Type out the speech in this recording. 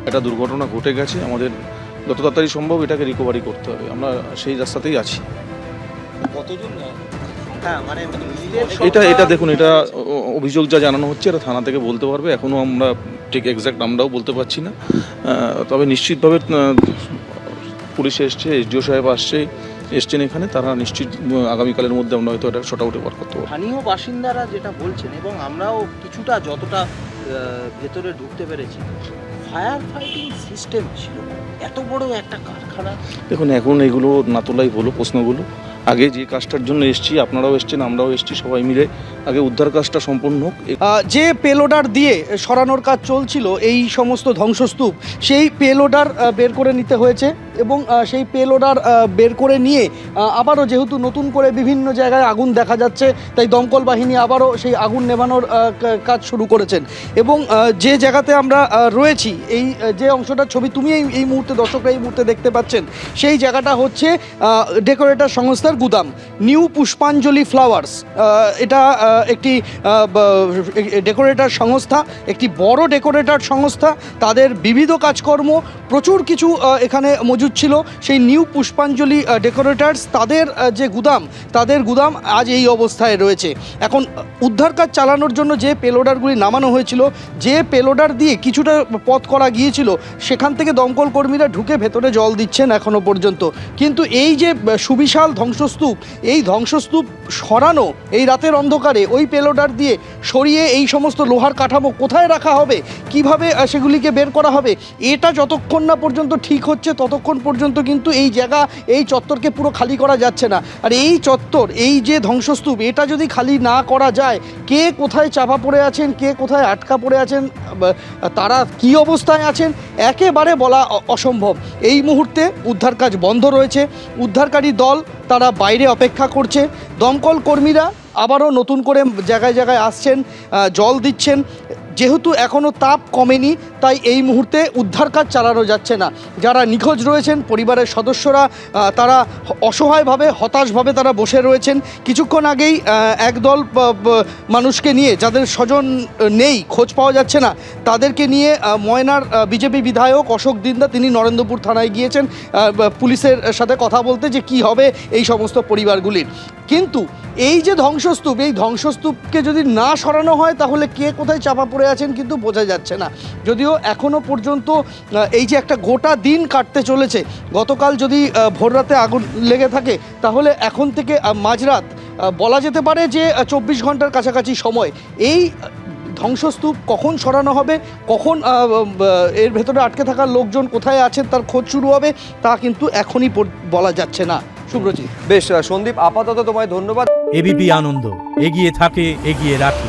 একটা দুর্ঘটনা ঘটে গেছে, আমাদের যত তাড়াতাড়ি সম্ভব এটাকে রিকভারি করতে হবে। আমরা সেই রাস্তাতেই আছি। কতজন মানে এটা দেখুন, এটা অভিযোগ যা জানানো হচ্ছে এটা থানা থেকে বলতে পারবে, এখনও আমরা ঠিক এক্স্যাক্ট আমরাও বলতে পারছি না। তবে নিশ্চিতভাবে পুলিশ এসছে, এসডিও সাহেব এসছেন এখানে, তারা নিশ্চিত আগামীকালের মধ্যে আমরা হয়তো এটা শর্ট আউটে বার করতে পারবো। স্থানীয় বাসিন্দারা যেটা বলছেন এবং আমরাও কিছুটা যতটা ভেতরে ঢুকতে পেরেছি, ফায়ার ফাইটিং সিস্টেম ছিল এত বড় একটা কারখানা। দেখুন, এখন এগুলো না তোলাই হলো প্রশ্নগুলো। আগে যে কাজটার জন্য এসছি, আপনারাও এসছেন, আমরাও এসছি, সবাই মিলে আগে উদ্ধার কাজটা সম্পন্ন হোক। যে পেলোডার দিয়ে সরানোর কাজ চলছিল এই সমস্ত ধ্বংসস্তূপ, সেই পেলোডার বের করে নিতে হয়েছে এবং সেই পেলোডার বের করে নিয়ে আবারও যেহেতু নতুন করে বিভিন্ন জায়গায় আগুন দেখা যাচ্ছে, তাই দমকল বাহিনী আবারও সেই আগুন নেভানোর কাজ শুরু করেছেন। এবং যে জায়গাতে আমরা রয়েছি, এই যে অংশটা ছবি তুমি এই মুহূর্তে, দর্শকরা এই মুহূর্তে দেখতে পাচ্ছেন, সেই জায়গাটা হচ্ছে ডেকোরেটর সংস্থার গুদাম, নিউ পুষ্পাঞ্জলি ফ্লাওয়ার্স। এটা একটি ডেকোরেটর সংস্থা, একটি বড় ডেকোরেটর সংস্থা। তাদের বিবিধ কাজকর্ম, প্রচুর কিছু এখানে মজুদ ছিল। সেই নিউ পুষ্পাঞ্জলি ডেকোরেটার্স, তাদের গুদাম আজ এই অবস্থায় রয়েছে। এখন উদ্ধার কাজ চালানোর জন্য যে পেলোডারগুলি নামানো হয়েছিল, যে পেলোডার দিয়ে কিছুটা পথ করা গিয়েছিল, সেখান থেকে দমকল কর্মীরা ঢুকে ভেতরে জল দিচ্ছেন এখনও পর্যন্ত। কিন্তু এই যে সুবিশাল ধ্বংসস্তূপ, এই ধ্বংসস্তূপ সরানো এই রাতের অন্ধকারে, ওই পেলোডার দিয়ে সরিয়ে এই সমস্ত লোহার কাঠামো কোথায় রাখা হবে, কিভাবে সেগুলিকে বের করা হবে, এটা যতক্ষণ না পর্যন্ত ঠিক হচ্ছে ততক্ষণ পর্যন্ত কিন্তু এই জায়গা, এই চত্বরকে পুরো খালি করা যাচ্ছে না। আর এই চত্বর, এই যে ধ্বংসস্তূপ, এটা যদি খালি না করা যায়, কে কোথায় চাপা পড়ে আছেন, কে কোথায় আটকা পড়ে আছেন, তারা কি অবস্থায় আছেন, একেবারে বলা অসম্ভব। এই মুহূর্তে উদ্ধার কাজ বন্ধ রয়েছে, উদ্ধারকারী দল তারা বাইরে অপেক্ষা করছে। দমকল কর্মীরা আবারও নতুন করে জায়গায় জায়গায় আসছেন, জল দিচ্ছেন। যেহেতু এখনও তাপ কমেনি, তাই এই মুহূর্তে উদ্ধার কাজ চালানো যাচ্ছে না। যারা নিখোঁজ রয়েছেন, পরিবারের সদস্যরা, তারা অসহায়ভাবে, হতাশভাবে তারা বসে রয়েছেন। কিছুক্ষণ আগেই একদল মানুষকে নিয়ে, যাদের স্বজন নেই, খোঁজ পাওয়া যাচ্ছে না, তাদেরকে নিয়ে ময়নার বিজেপি বিধায়ক অশোক দিন্দা, তিনি নরেন্দ্রপুর থানায় গিয়েছেন পুলিশের সাথে কথা বলতে, যে কি হবে এই সমস্ত পরিবারগুলির। কিন্তু এই যে ধ্বংসস্তূপ, এই ধ্বংসস্তূপকে যদি না সরানো হয়, তাহলে কে কোথায় চাপা পড়ে আছেন কিন্তু বোঝা যাচ্ছে না। যদিও এখনও পর্যন্ত এই যে একটা গোটা দিন কাটতে চলেছে, গতকাল যদি ভোররাতে আগুন লেগে থাকে, তাহলে এখন থেকে মাঝরাত, বলা যেতে পারে যে 24 ঘন্টার কাছাকাছি সময়। এই ধ্বংসস্তূপ কখন সরানো হবে, কখন এর ভেতরে আটকে থাকা লোকজন কোথায় আছেন তার খোঁজ শুরু হবে, তা কিন্তু এখনই বলা যাচ্ছে না। শুভ্রজিৎ। বেশ সন্দীপ, আপাতত তোমায় ধন্যবাদ। এবিপি আনন্দ, এগিয়ে থাকে, এগিয়ে রাখে।